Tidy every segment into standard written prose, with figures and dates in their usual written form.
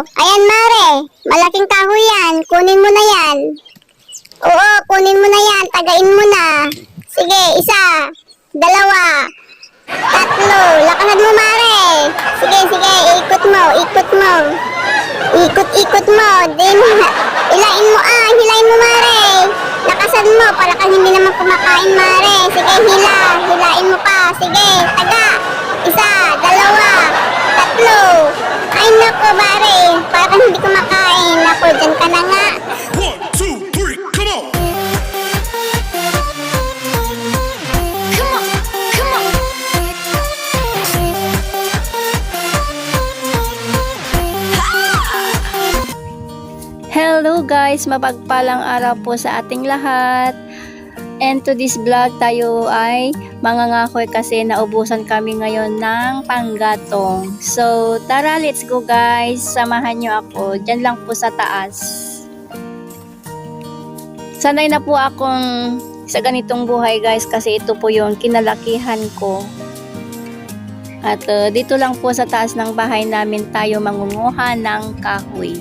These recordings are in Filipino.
ayan mare. Malaking kahoy yan. Kunin mo na yan. Oo, kunin mo na yan. Tagain mo na. Sige, isa. Dalawa. Tatlo. Lakasan mo mare. Sige, sige. Ikot mo. Ikot mo. Ikot-ikot mo. Din. Hilain mo hilain mo mare. Lakasan mo para kang hindi naman kumakain mare. Sige, hilain mo pa. Sige, taga. Isa, dalawa, tatlo. Ay nako mare. Parang hindi kumakain. Nako, dyan ka na nga. 1, 2, 3, come on! Hello guys, mapagpalang araw po sa ating lahat. And to this vlog tayo ay mangangakoy kasi naubusan kami ngayon ng panggatong. So tara, let's go guys. Samahan nyo ako. Diyan lang po sa taas. Sanay na po akong sa ganitong buhay guys kasi ito po yung kinalakihan ko. At dito lang po sa taas ng bahay namin tayo mangunguha ng kahoy.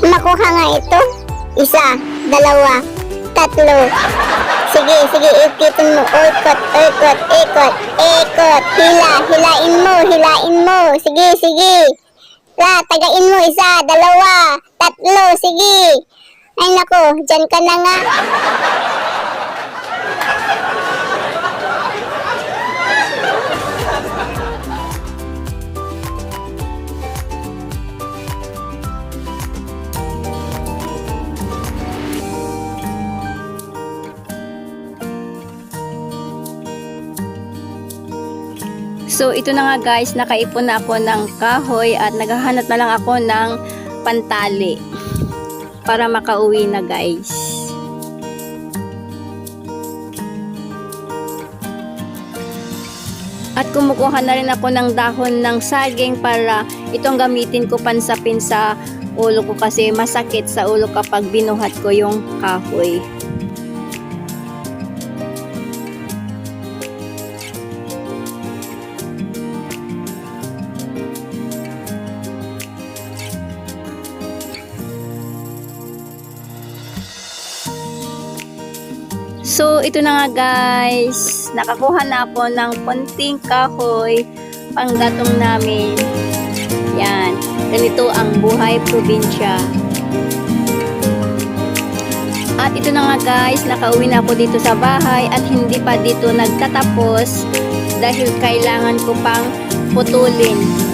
Makuha nga ito. Isa, dalawa, tatlo. Sige, sige, ikitin mo. Ikot, ikot, ikot, ikot. Hilain mo. Sige, sige. Tagain mo. Isa, dalawa, tatlo. Sige. Ay nako, dyan ka na nga. So ito na nga guys, nakaipon na ako ng kahoy at naghahanap na lang ako ng pantali para makauwi na guys. At kumukuha na rin ako ng dahon ng saging para itong gamitin ko pansapin sa ulo ko kasi masakit sa ulo kapag binuhat ko yung kahoy. So, ito na nga guys. Nakakuha na ako ng konting kahoy panggatong namin. Yan. Ganito ang buhay probinsya. At ito na nga guys. Nakauwi na ako dito sa bahay at hindi pa dito nagtatapos dahil kailangan ko pang putulin.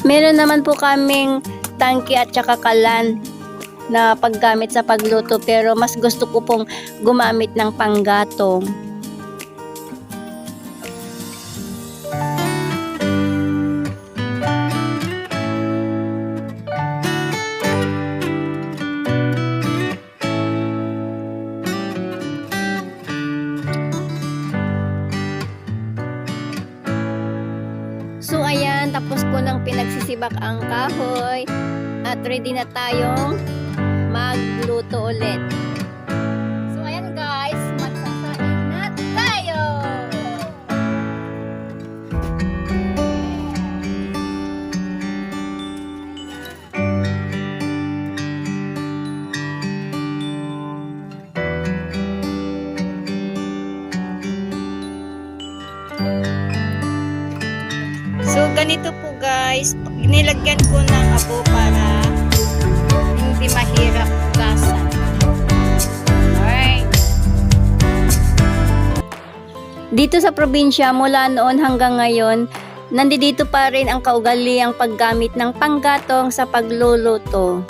Meron naman po kaming tangki at saka kalan na paggamit sa pagluto, pero mas gusto ko pong gumamit ng panggatong. So ayan, tapos ko nang pinagsisibak ang kahoy at ready na tayong magluto ulit. So ayan guys, magsasaing na tayo! So ganito po guys, nilagyan ko ng apo para hindi mahirap gasan. Alright. Dito sa probinsya, mula noon hanggang ngayon, nandito pa rin ang kaugaliang paggamit ng panggatong sa pagluluto.